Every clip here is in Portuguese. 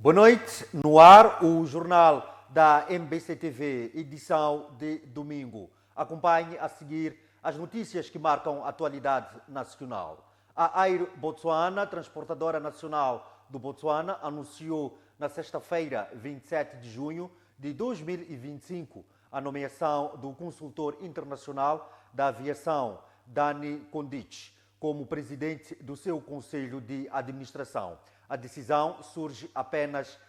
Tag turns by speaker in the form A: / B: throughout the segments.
A: Boa noite, no ar o jornal da MBC TV, edição de domingo. Acompanhe a seguir as notícias que marcam a atualidade nacional. A Air Botswana, transportadora nacional do Botswana, anunciou na sexta-feira, 27 de junho de 2025, a nomeação do consultor internacional da aviação, Dani Condich, como presidente do seu conselho de administração. A decisão surge apenas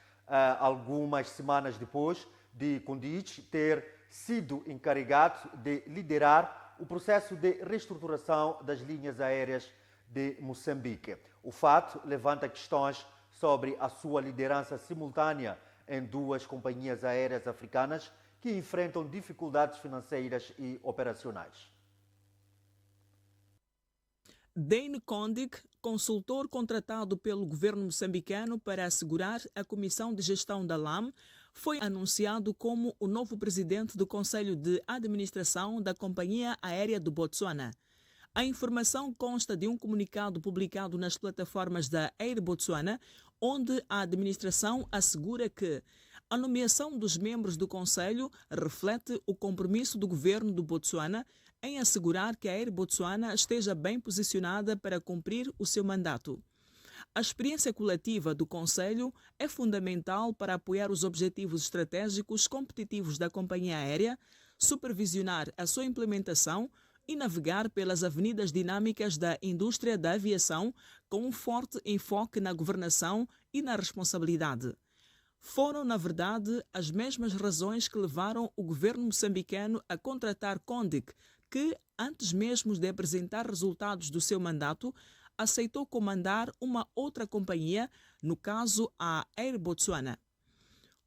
A: algumas semanas depois de Condich ter sido encarregado de liderar o processo de reestruturação das linhas aéreas de Moçambique. O fato levanta questões sobre a sua liderança simultânea em duas companhias aéreas africanas que enfrentam dificuldades financeiras e operacionais.
B: Dane Condic, consultor contratado pelo governo moçambicano para assegurar a Comissão de Gestão da LAM, foi anunciado como o novo presidente do Conselho de Administração da Companhia Aérea do Botsuana. A informação consta de um comunicado publicado nas plataformas da Air Botswana, onde a administração assegura que a nomeação dos membros do Conselho reflete o compromisso do governo do Botsuana em assegurar que a Air Botswana esteja bem posicionada para cumprir o seu mandato. A experiência coletiva do Conselho é fundamental para apoiar os objetivos estratégicos competitivos da companhia aérea, supervisionar a sua implementação e navegar pelas avenidas dinâmicas da indústria da aviação com um forte enfoque na governação e na responsabilidade. Foram, na verdade, as mesmas razões que levaram o governo moçambicano a contratar Condic, que, antes mesmo de apresentar resultados do seu mandato, aceitou comandar uma outra companhia, no caso a Air Botswana.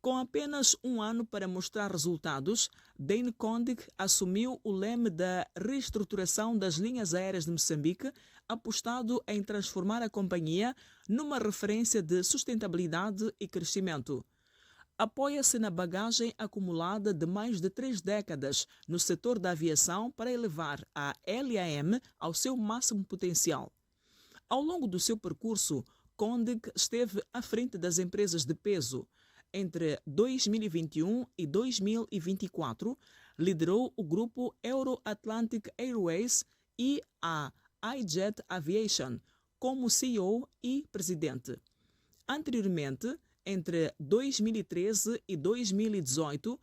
B: Com apenas um ano para mostrar resultados, Dane Condic assumiu o leme da reestruturação das linhas aéreas de Moçambique, apostado em transformar a companhia numa referência de sustentabilidade e crescimento. Apoia-se na bagagem acumulada de mais de 3 décadas no setor da aviação para elevar a LAM ao seu máximo potencial. Ao longo do seu percurso, Condic esteve à frente das empresas de peso. Entre 2021 e 2024, liderou o grupo Euro-Atlantic Airways e a iJet Aviation como CEO e presidente. Anteriormente, entre 2013 e 2018,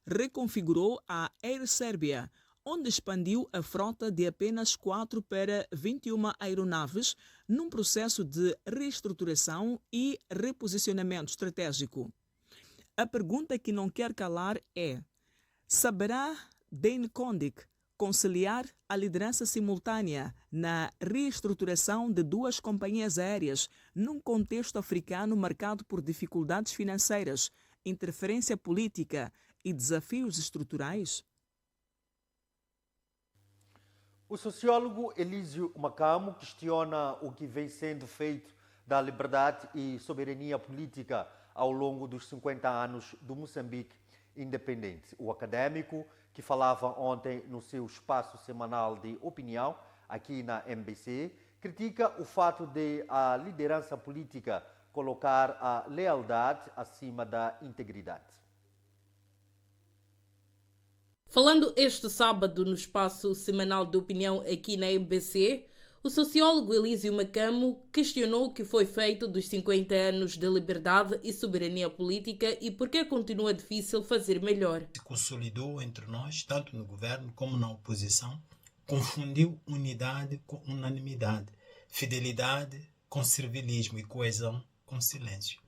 B: reconfigurou a Air Serbia, onde expandiu a frota de apenas 4 para 21 aeronaves, num processo de reestruturação e reposicionamento estratégico. A pergunta que não quer calar é: saberá Dane Condic conciliar a liderança simultânea na reestruturação de duas companhias aéreas num contexto africano marcado por dificuldades financeiras, interferência política e desafios estruturais?
A: O sociólogo Elísio Macamo questiona o que vem sendo feito da liberdade e soberania política ao longo dos 50 anos do Moçambique independente. O académico, que falava ontem no seu espaço semanal de opinião, aqui na MBC, critica o fato de a liderança política colocar a lealdade acima da integridade.
C: Falando este sábado no espaço semanal de opinião aqui na MBC, o sociólogo Elísio Macamo questionou o que foi feito dos 50 anos de liberdade e soberania política e por que continua difícil fazer melhor.
D: Se consolidou entre nós, tanto no governo como na oposição, confundiu unidade com unanimidade, fidelidade com servilismo e coesão com silêncio.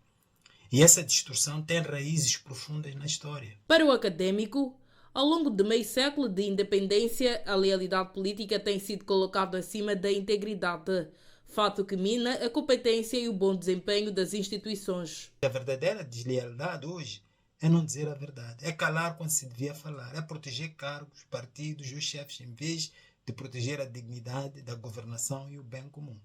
D: E essa distorção tem raízes profundas na história.
C: Para o académico, ao longo de meio século de independência, a lealidade política tem sido colocada acima da integridade, fato que mina a competência e o bom desempenho das instituições.
D: A verdadeira deslealdade hoje é não dizer a verdade, é calar quando se devia falar, é proteger cargos, partidos e os chefes em vez de proteger a dignidade da governação e o bem comum.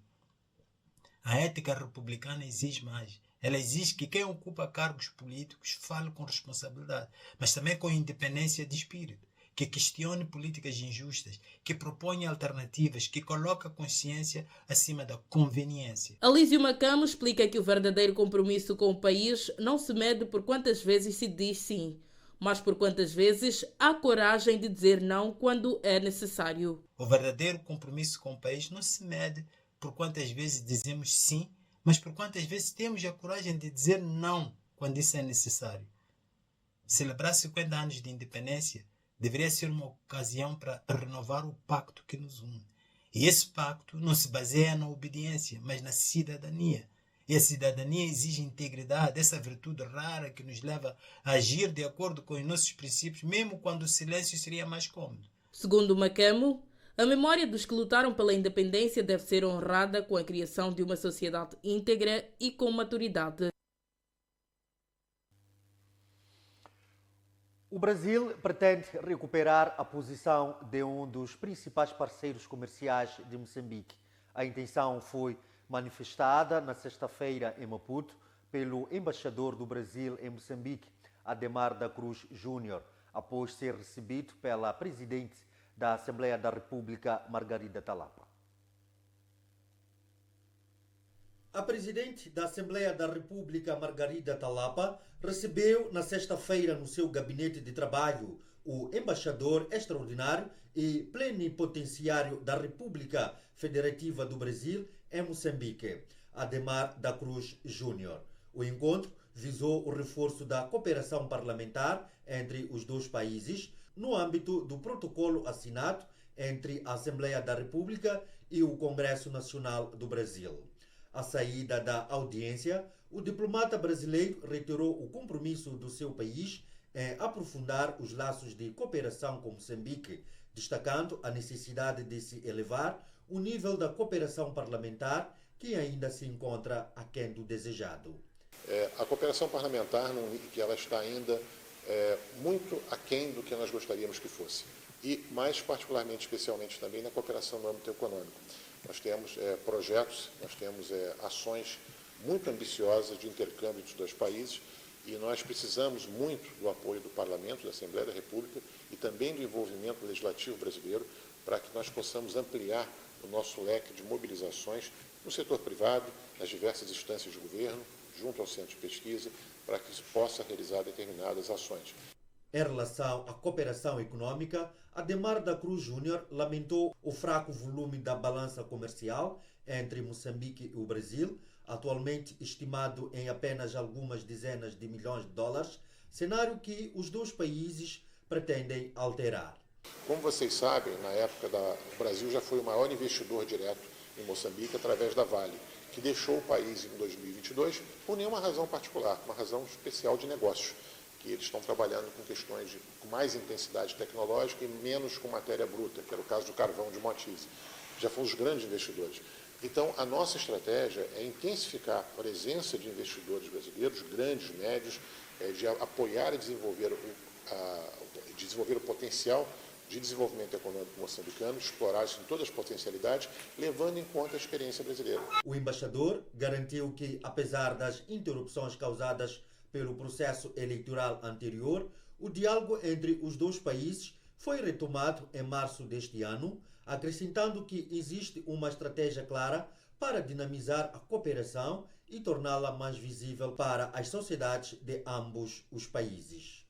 D: A ética republicana exige mais. Ela exige que quem ocupa cargos políticos fale com responsabilidade, mas também com independência de espírito, que questione políticas injustas, que proponha alternativas, que coloque a consciência acima da conveniência.
C: Alísio Macamo explica que o verdadeiro compromisso com o país não se mede por quantas vezes se diz sim, mas por quantas vezes há coragem de dizer não quando é necessário.
D: O verdadeiro compromisso com o país não se mede por quantas vezes dizemos sim, mas por quantas vezes temos a coragem de dizer não quando isso é necessário. Celebrar 50 anos de independência deveria ser uma ocasião para renovar o pacto que nos une. E esse pacto não se baseia na obediência, mas na cidadania. E a cidadania exige integridade, essa virtude rara que nos leva a agir de acordo com os nossos princípios, mesmo quando o silêncio seria mais cômodo.
C: Segundo Macamo, a memória dos que lutaram pela independência deve ser honrada com a criação de uma sociedade íntegra e com maturidade.
A: O Brasil pretende recuperar a posição de um dos principais parceiros comerciais de Moçambique. A intenção foi manifestada na sexta-feira em Maputo pelo embaixador do Brasil em Moçambique, Ademar da Cruz Júnior, após ser recebido pela presidente da Assembleia da República, Margarida Talapa. A presidente da Assembleia da República, Margarida Talapa, recebeu na sexta-feira no seu gabinete de trabalho o embaixador extraordinário e plenipotenciário da República Federativa do Brasil em Moçambique, Ademar da Cruz Júnior. O encontro visou o reforço da cooperação parlamentar entre os dois países no âmbito do protocolo assinado entre a Assembleia da República e o Congresso Nacional do Brasil. À saída da audiência, o diplomata brasileiro reiterou o compromisso do seu país em aprofundar os laços de cooperação com Moçambique, destacando a necessidade de se elevar o nível da cooperação parlamentar, que ainda se encontra aquém do desejado.
E: A cooperação parlamentar, que ela está ainda muito aquém do que nós gostaríamos que fosse. E mais particularmente, especialmente também na cooperação no âmbito econômico. Nós temos projetos, nós temos ações muito ambiciosas de intercâmbio dos dois países e nós precisamos muito do apoio do Parlamento, da Assembleia da República e também do envolvimento legislativo brasileiro para que nós possamos ampliar o nosso leque de mobilizações no setor privado, nas diversas instâncias de governo, junto ao centro de pesquisa, para que se possa realizar determinadas ações.
A: Em relação à cooperação econômica, Ademar da Cruz Júnior lamentou o fraco volume da balança comercial entre Moçambique e o Brasil, atualmente estimado em apenas algumas dezenas de milhões de dólares, cenário que os dois países pretendem alterar.
E: Como vocês sabem, na época o Brasil já foi o maior investidor direto em Moçambique através da Vale, que deixou o país em 2022 por nenhuma razão particular, uma razão especial de negócios, que eles estão trabalhando com questões com mais intensidade tecnológica e menos com matéria bruta, que era o caso do carvão de Moatize. Já foram os grandes investidores. Então, a nossa estratégia é intensificar a presença de investidores brasileiros, grandes, médios, de apoiar e desenvolver o potencial de desenvolvimento econômico moçambicano, explorar isso em todas as potencialidades, levando em conta a experiência brasileira.
A: O embaixador garantiu que, apesar das interrupções causadas pelo processo eleitoral anterior, o diálogo entre os dois países foi retomado em março deste ano, acrescentando que existe uma estratégia clara para dinamizar a cooperação e torná-la mais visível para as sociedades de ambos os países.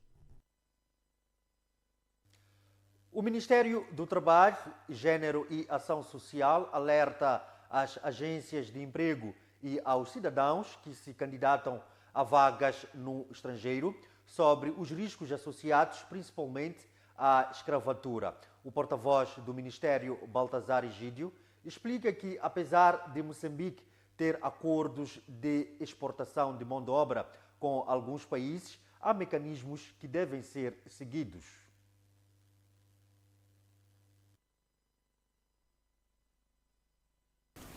A: O Ministério do Trabalho, Gênero e Ação Social alerta às agências de emprego e aos cidadãos que se candidatam a vagas no estrangeiro sobre os riscos associados principalmente à escravatura. O porta-voz do Ministério, Baltazar Egídio, explica que, apesar de Moçambique ter acordos de exportação de mão de obra com alguns países, há mecanismos que devem ser seguidos.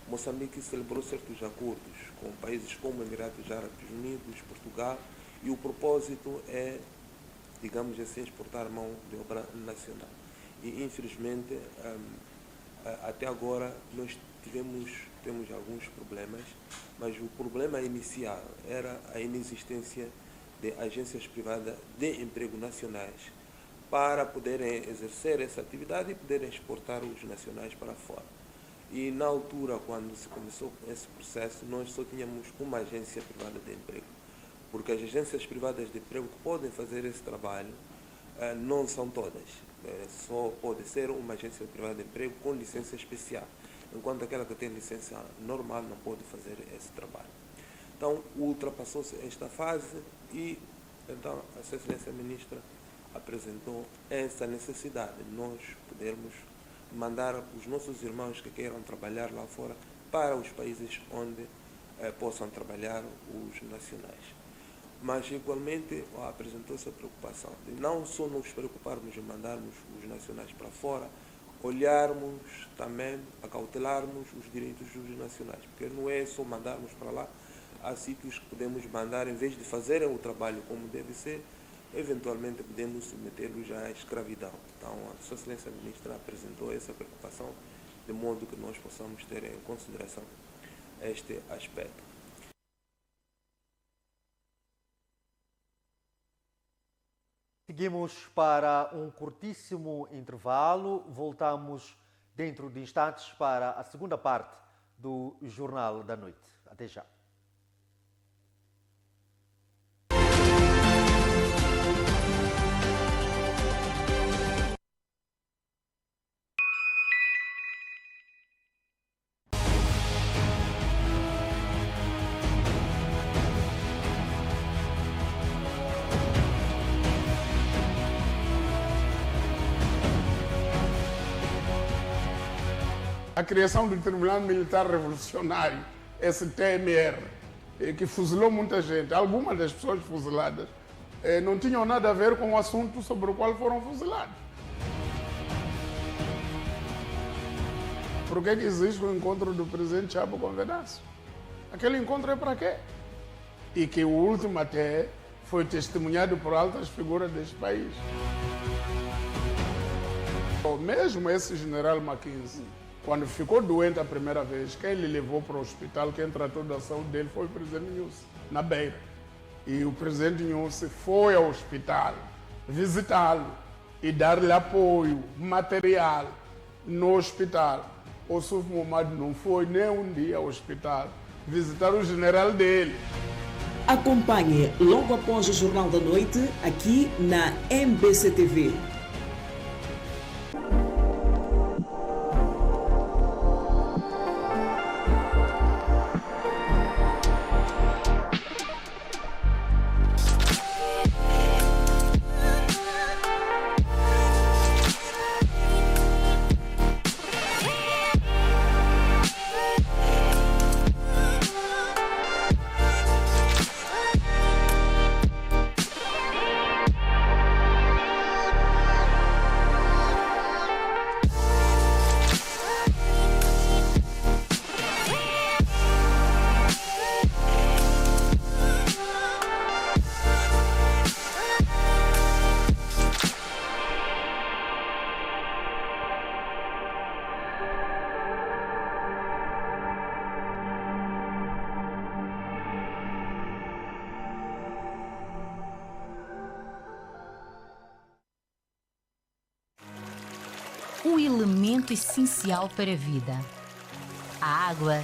F: Moçambique celebrou certos acordos com países como Emirados Árabes Unidos, Portugal, e o propósito é, digamos assim, exportar mão de obra nacional. E, infelizmente, até agora nós temos alguns problemas, mas o problema inicial era a inexistência de agências privadas de emprego nacionais para poderem exercer essa atividade e poderem exportar os nacionais para fora. E na altura, quando se começou esse processo, nós só tínhamos uma agência privada de emprego, porque as agências privadas de emprego que podem fazer esse trabalho não são todas. Só pode ser uma agência privada de emprego com licença especial, enquanto aquela que tem licença normal não pode fazer esse trabalho. Então, ultrapassou-se esta fase e, então, a Sua Excelência Ministra apresentou essa necessidade de nós podermos mandar os nossos irmãos que queiram trabalhar lá fora para os países onde possam trabalhar os nacionais. Mas, igualmente, apresentou-se a preocupação de não só nos preocuparmos em mandarmos os nacionais para fora, olharmos também, acautelarmos os direitos dos nacionais, porque não é só mandarmos para lá, há sítios que podemos mandar, em vez de fazerem o trabalho como deve ser, eventualmente podemos submetê-los à escravidão. Então, a Sua Excelência Ministra apresentou essa preocupação, de modo que nós possamos ter em consideração este aspecto.
A: Seguimos para um curtíssimo intervalo. Voltamos dentro de instantes para a segunda parte do Jornal da Noite. Até já.
G: A criação do Tribunal Militar Revolucionário, STMR, que fuzilou muita gente, algumas das pessoas fuziladas não tinham nada a ver com o assunto sobre o qual foram fuzilados. Por que existe o encontro do presidente Chabo com Venâncio? Aquele encontro é para quê? E que o último até foi testemunhado por altas figuras deste país. Mesmo esse general Mackenzie, quando ficou doente a primeira vez, quem ele levou para o hospital, quem tratou da saúde dele foi o presidente Nyusi, na Beira. E o presidente Nyusi foi ao hospital visitá-lo e dar-lhe apoio material no hospital. O Suf Momad não foi nem um dia ao hospital visitar o general dele.
B: Acompanhe logo após o Jornal da Noite, aqui na MBC TV.
H: Um elemento essencial para a vida. A água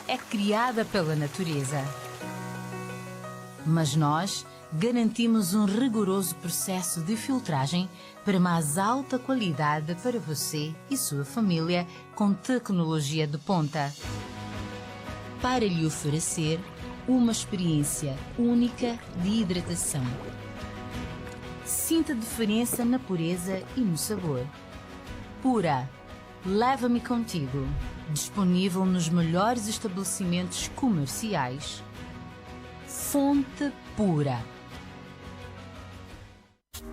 H: é criada pela natureza. Mas nós garantimos um rigoroso processo de filtragem para mais alta qualidade para você e sua família com tecnologia de ponta. Para lhe oferecer uma experiência única de hidratação. Sinta a diferença na pureza e no sabor. Pura, leva-me contigo. Disponível nos melhores estabelecimentos comerciais. Fonte Pura.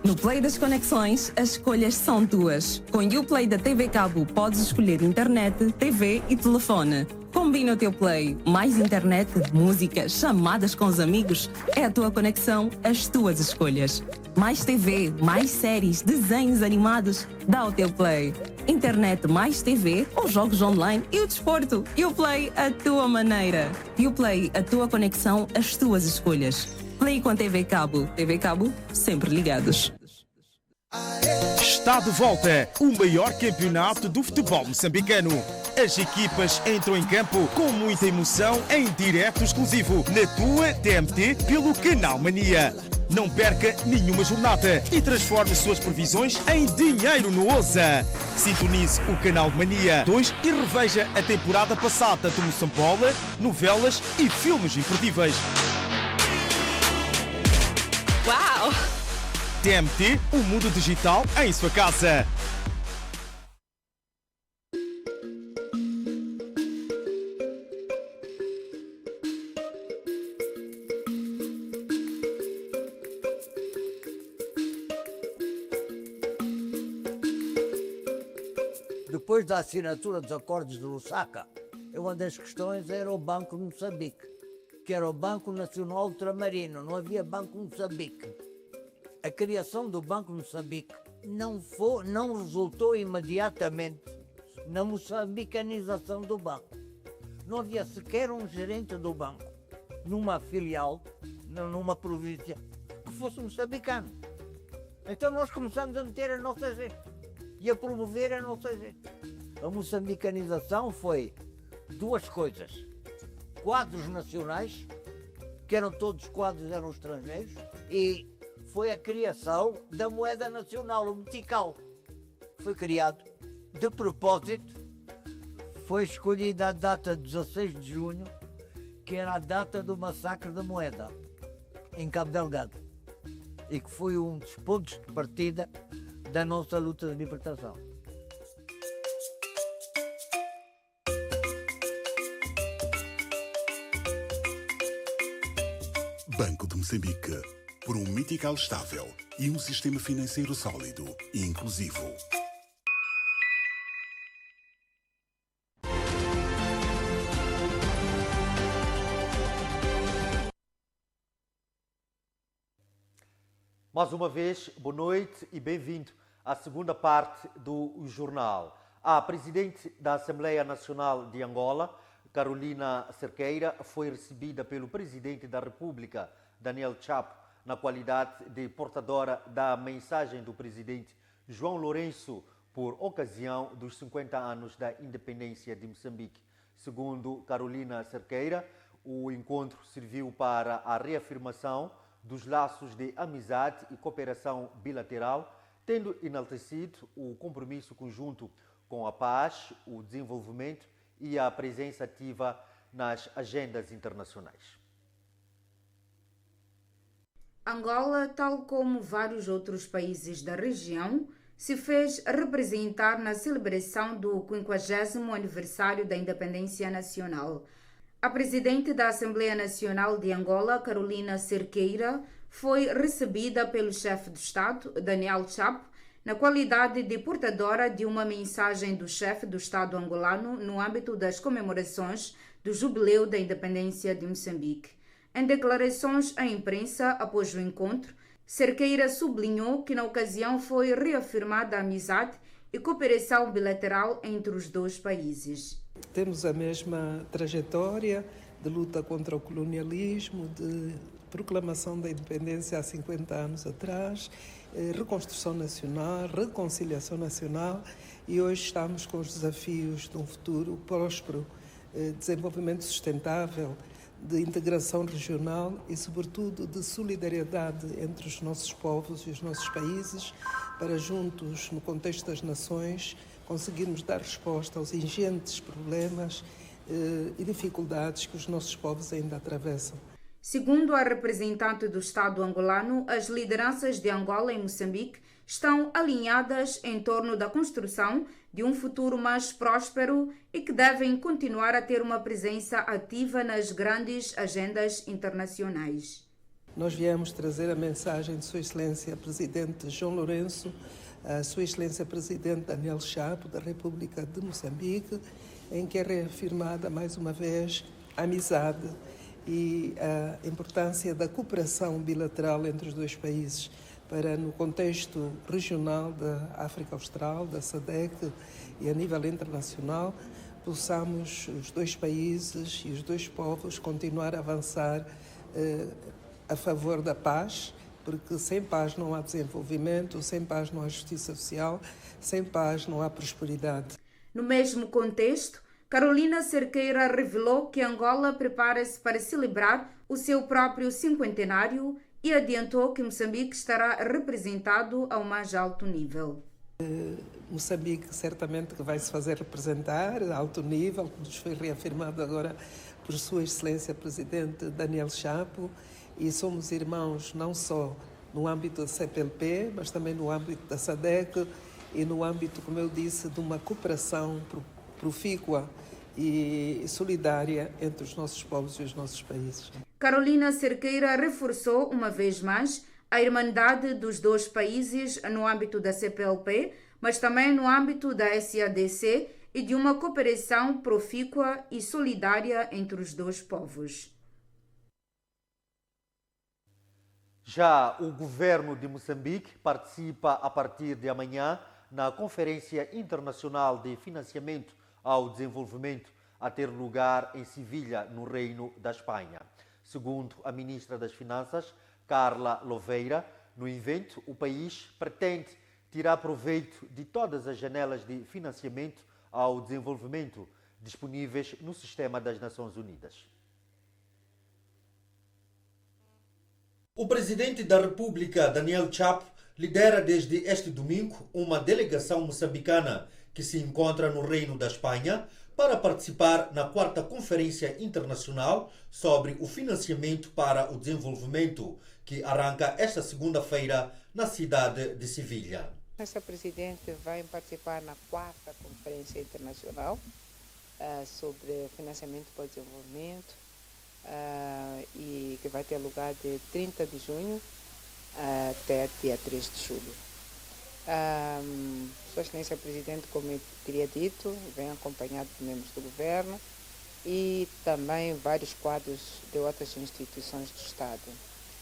I: No Play das Conexões, as escolhas são tuas. Com o Uplay da TV Cabo, podes escolher internet, TV e telefone. Combina o teu Play. Mais internet, música, chamadas com os amigos. É a tua conexão, as tuas escolhas. Mais TV, mais séries, desenhos animados. Dá o teu Play. Internet mais TV ou jogos online e o desporto. Uplay, a tua maneira. Uplay, a tua conexão, as tuas escolhas. Play com TV Cabo. TV Cabo, sempre ligados.
J: está de volta o maior campeonato do futebol moçambicano. As equipas entram em campo com muita emoção em direto exclusivo na tua TMT pelo Canal Mania. Não perca nenhuma jornada e transforme suas previsões em dinheiro no OSA. Sintonize o Canal Mania 2 e reveja a temporada passada de Moçambola, novelas e filmes imperdíveis.
I: Uau!
J: TMT, o mundo digital em sua casa.
K: Depois da assinatura dos acordos de Lusaka, uma das questões era o Banco de Moçambique, que era o Banco Nacional Ultramarino, não havia Banco de Moçambique. A criação do Banco de Moçambique não resultou imediatamente na moçambicanização do banco. Não havia sequer um gerente do banco, numa filial, numa província, que fosse moçambicano. Então nós começamos a meter a nossa gente e a promover a nossa gente. A moçambicanização foi duas coisas: quadros nacionais, que eram todos quadros, eram estrangeiros, e foi a criação da moeda nacional, o metical. Foi criado de propósito, foi escolhida a data de 16 de junho, que era a data do massacre da moeda, em Cabo Delgado, e que foi um dos pontos de partida da nossa luta de libertação.
L: Banco de Moçambique, por um metical estável e um sistema financeiro sólido e inclusivo.
A: Mais uma vez, boa noite e bem-vindo à segunda parte do jornal. A presidente da Assembleia Nacional de Angola, Carolina Cerqueira, foi recebida pelo presidente da República, Daniel Chapo, na qualidade de portadora da mensagem do presidente João Lourenço por ocasião dos 50 anos da independência de Moçambique. Segundo Carolina Cerqueira, o encontro serviu para a reafirmação dos laços de amizade e cooperação bilateral, tendo enaltecido o compromisso conjunto com a paz, o desenvolvimento e a presença ativa nas agendas internacionais.
M: Angola, tal como vários outros países da região, se fez representar na celebração do 50º aniversário da independência nacional. A presidente da Assembleia Nacional de Angola, Carolina Cerqueira, foi recebida pelo chefe do Estado, Daniel Chapo, na qualidade de portadora de uma mensagem do chefe do Estado angolano no âmbito das comemorações do Jubileu da Independência de Moçambique. Em declarações à imprensa após o encontro, Cerqueira sublinhou que na ocasião foi reafirmada a amizade e cooperação bilateral entre os dois países.
N: Temos a mesma trajetória de luta contra o colonialismo, de proclamação da independência há 50 anos atrás, reconstrução nacional, reconciliação nacional, e hoje estamos com os desafios de um futuro próspero, desenvolvimento sustentável, de integração regional e, sobretudo, de solidariedade entre os nossos povos e os nossos países, para juntos, no contexto das nações, conseguirmos dar resposta aos ingentes problemas e dificuldades que os nossos povos ainda atravessam.
M: Segundo a representante do Estado angolano, as lideranças de Angola e Moçambique estão alinhadas em torno da construção de um futuro mais próspero e que devem continuar a ter uma presença ativa nas grandes agendas internacionais.
N: Nós viemos trazer a mensagem de Sua Excelência Presidente João Lourenço, a Sua Excelência Presidente Daniel Chapo, da República de Moçambique, em que é reafirmada mais uma vez a amizade e a importância da cooperação bilateral entre os dois países, para, no contexto regional da África Austral, da SADC e a nível internacional, possamos os dois países e os dois povos continuar a avançar a favor da paz porque sem paz não há desenvolvimento, sem paz não há justiça social, sem paz não há prosperidade.
M: No mesmo contexto, Carolina Cerqueira revelou que Angola prepara-se para celebrar o seu próprio cinquentenário e adiantou que Moçambique estará representado ao mais alto nível.
N: Moçambique certamente que vai se fazer representar a alto nível, como nos foi reafirmado agora por Sua Excelência Presidente Daniel Chapo, e somos irmãos não só no âmbito da CPLP, mas também no âmbito da SADC e no âmbito, como eu disse, de uma cooperação profícua e solidária entre os nossos povos e os nossos países.
M: Carolina Cerqueira reforçou uma vez mais a irmandade dos dois países no âmbito da CPLP, mas também no âmbito da SADC e de uma cooperação profícua e solidária entre os dois povos.
A: Já o governo de Moçambique participa a partir de amanhã na Conferência Internacional de Financiamento ao Desenvolvimento a ter lugar em Sevilha, no Reino da Espanha. Segundo a ministra das Finanças, Carla Louveira, no evento o país pretende tirar proveito de todas as janelas de financiamento ao desenvolvimento disponíveis no sistema das Nações Unidas. O presidente da República, Daniel Chapo, lidera desde este domingo uma delegação moçambicana que se encontra no Reino da Espanha para participar na 4ª Conferência Internacional sobre o Financiamento para o Desenvolvimento, que arranca esta segunda-feira na cidade de Sevilha.
O: Nossa presidente vai participar na 4ª Conferência Internacional sobre Financiamento para o Desenvolvimento e que vai ter lugar de 30 de junho até dia 3 de julho. Sua Excelência Presidente, como eu teria dito, vem acompanhado de membros do governo e também vários quadros de outras instituições do Estado.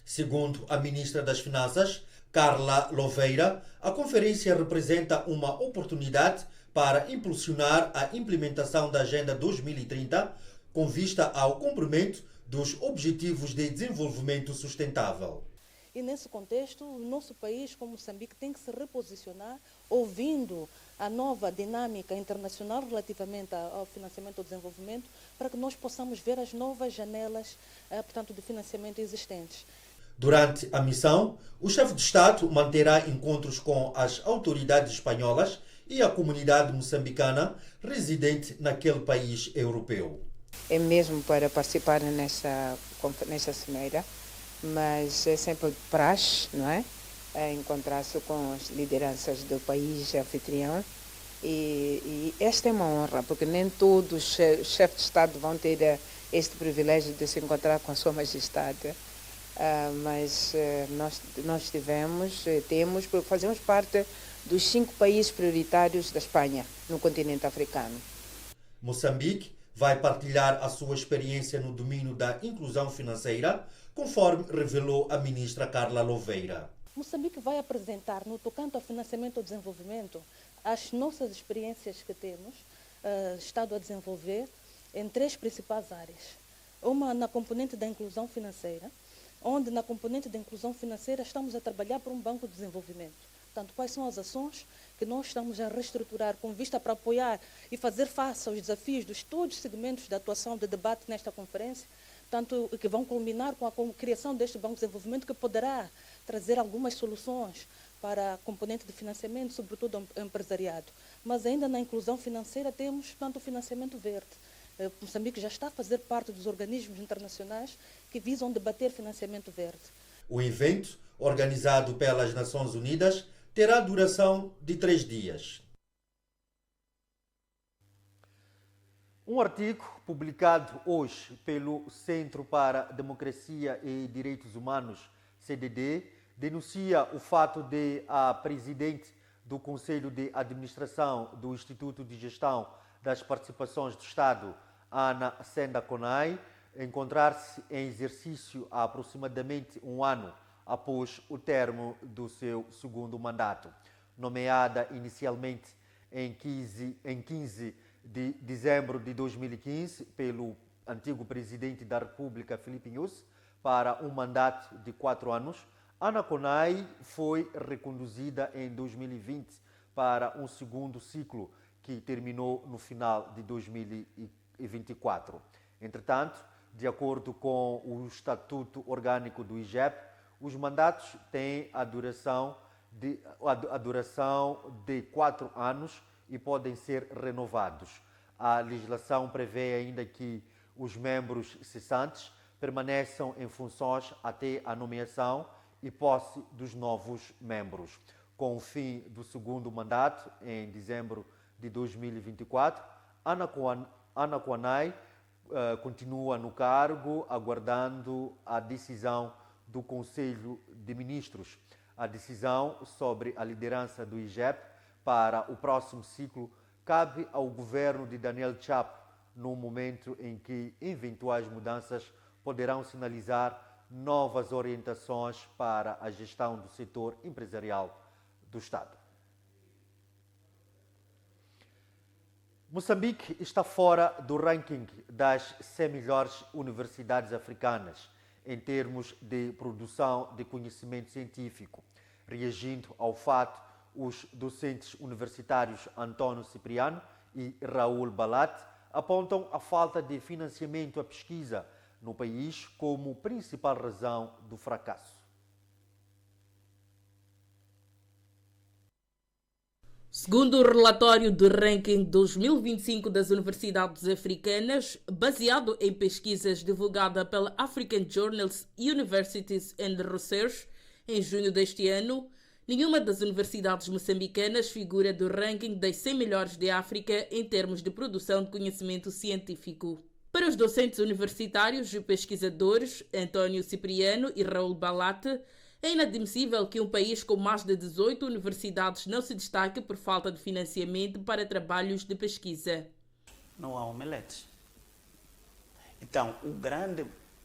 A: Segundo a ministra das Finanças, Carla Louveira, a conferência representa uma oportunidade para impulsionar a implementação da Agenda 2030 com vista ao cumprimento dos Objetivos de Desenvolvimento Sustentável.
P: E nesse contexto, o nosso país, como Moçambique, tem que se reposicionar, ouvindo a nova dinâmica internacional relativamente ao financiamento ao desenvolvimento, para que nós possamos ver as novas janelas, portanto, de financiamento existentes.
A: Durante a missão, o chefe de Estado manterá encontros com as autoridades espanholas e a comunidade moçambicana residente naquele país europeu.
O: É mesmo para participar nessa cimeira, mas é sempre praxe, não é? Encontrar-se com as lideranças do país anfitrião. E esta é uma honra, porque nem todos os chefes de Estado vão ter este privilégio de se encontrar com a Sua Majestade. Mas nós temos, porque fazemos parte dos 5 países prioritários da Espanha, no continente africano.
A: Moçambique vai partilhar a sua experiência no domínio da inclusão financeira, conforme revelou a ministra Carla Louveira.
P: Moçambique vai apresentar, no tocante ao financiamento ao desenvolvimento, as nossas experiências que temos estado a desenvolver em 3 principais áreas. Uma na componente da inclusão financeira, onde na componente da inclusão financeira estamos a trabalhar por um banco de desenvolvimento. Portanto, quais são as ações que nós estamos a reestruturar com vista para apoiar e fazer face aos desafios dos todos os segmentos de atuação, de debate nesta conferência, tanto que vão culminar com a criação deste Banco de Desenvolvimento, que poderá trazer algumas soluções para a componente de financiamento, sobretudo ao empresariado. Mas ainda na inclusão financeira temos, portanto, o financiamento verde. Moçambique já está a fazer parte dos organismos internacionais que visam debater financiamento verde.
A: O evento, organizado pelas Nações Unidas, terá duração de 3 dias. Um artigo publicado hoje pelo Centro para a Democracia e Direitos Humanos, CDD, denuncia o fato de a presidente do Conselho de Administração do Instituto de Gestão das Participações do Estado, Ana Senda Konai, encontrar-se em exercício há aproximadamente um ano após o término do seu segundo mandato. Nomeada inicialmente em 15 de dezembro de 2015 pelo antigo presidente da República, Filipe Nyusi, para um mandato de 4 anos, Ana Konai foi reconduzida em 2020 para um segundo ciclo que terminou no final de 2024. Entretanto, de acordo com o Estatuto Orgânico do IGEP, os mandatos têm a duração de 4 anos e podem ser renovados. A legislação prevê ainda que os membros cessantes permaneçam em funções até a nomeação e posse dos novos membros. Com o fim do segundo mandato, em dezembro de 2024, Ana Konai continua no cargo, aguardando a decisão do Conselho de Ministros. A decisão sobre a liderança do IGEP para o próximo ciclo cabe ao governo de Daniel Chapo, no momento em que eventuais mudanças poderão sinalizar novas orientações para a gestão do setor empresarial do Estado. Moçambique está fora do ranking das 100 melhores universidades africanas em termos de produção de conhecimento científico. Reagindo ao fato, os docentes universitários António Cipriano e Raul Balat apontam a falta de financiamento à pesquisa no país como principal razão do fracasso.
C: Segundo o relatório do ranking 2025 das universidades africanas, baseado em pesquisas divulgadas pela African Journals Universities and Research em junho deste ano, nenhuma das universidades moçambicanas figura do ranking das 100 melhores de África em termos de produção de conhecimento científico. Para os docentes universitários e pesquisadores António Cipriano e Raul Balate, é inadmissível que um país com mais de 18 universidades não se destaque por falta de financiamento para trabalhos de pesquisa.
Q: Não há omeletes. Então, o grande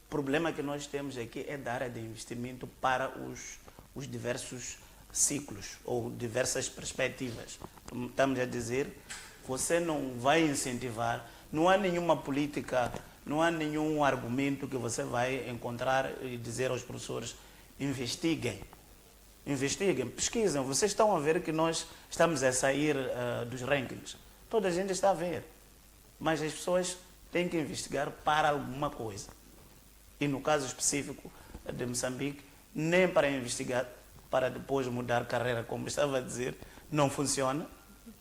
Q: problema que nós temos aqui é da área de investimento para os diversos ciclos ou diversas perspectivas. Estamos a dizer, você não vai incentivar, não há nenhuma política, não há nenhum argumento que você vai encontrar e dizer aos professores: investiguem, pesquisem. Vocês estão a ver que nós estamos a sair dos rankings. Toda a gente está a ver. Mas as pessoas têm que investigar para alguma coisa. E no caso específico de Moçambique, nem para investigar, para depois mudar carreira, como estava a dizer, não funciona.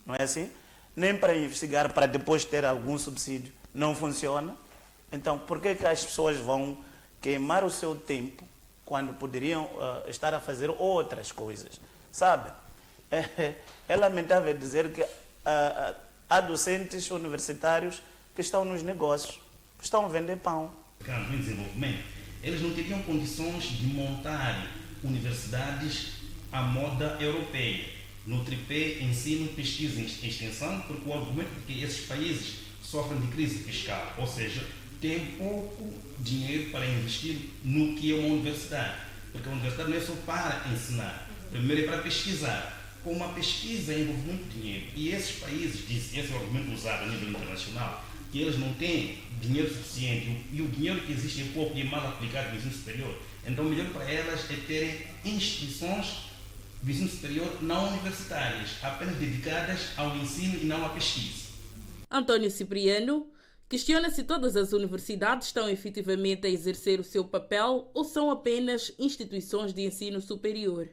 Q: Não é assim? Nem para investigar, para depois ter algum subsídio, não funciona. Então, por que as pessoas vão queimar o seu tempo quando poderiam estar a fazer outras coisas? Sabe? É lamentável dizer que há docentes universitários que estão nos negócios, que estão a vender pão.
R: Em desenvolvimento, eles não teriam condições de montar universidades à moda europeia, no tripé ensino, pesquisa e extensão, porque o argumento é que esses países sofrem de crise fiscal, ou seja, tem pouco dinheiro para investir no que é uma universidade, porque a universidade não é só para ensinar, primeiro é para pesquisar. Com uma pesquisa envolve muito dinheiro, e esses países, esse é o argumento usado a nível internacional, que eles não têm dinheiro suficiente e o dinheiro que existe é pouco e é mal aplicado no ensino superior. Então o melhor para elas é terem instituições de ensino superior não universitárias, apenas dedicadas ao ensino e não à pesquisa.
C: António Cipriano questiona se todas as universidades estão efetivamente a exercer o seu papel ou são apenas instituições de ensino superior.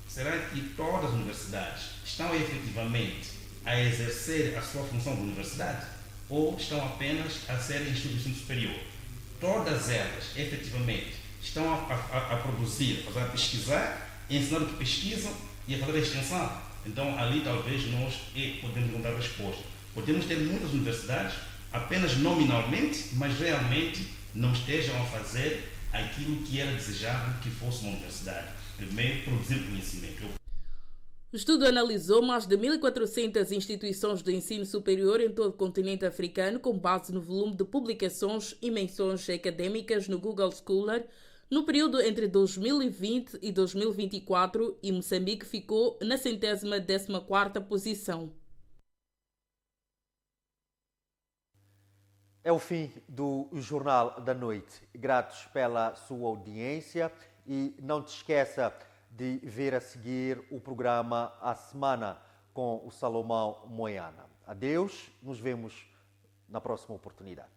R: Será que todas as universidades estão efetivamente a exercer a sua função de universidade ou estão apenas a ser instituição superior? Todas elas, efetivamente, estão a produzir, a pesquisar, ensinar o que pesquisam e a fazer a extensão. Então, ali talvez nós podemos encontrar a resposta. Podemos ter muitas universidades apenas nominalmente, mas realmente não estejam a fazer aquilo que era desejável que fosse uma universidade. Primeiro, produzir conhecimento.
C: O estudo analisou mais de 1.400 instituições de ensino superior em todo o continente africano, com base no volume de publicações e menções acadêmicas no Google Scholar, no período entre 2020 e 2024, e Moçambique ficou na 114ª posição.
A: É o fim do Jornal da Noite. Gratos pela sua audiência e não te esqueça de ver a seguir o programa A Semana com o Salomão Moiana. Adeus, nos vemos na próxima oportunidade.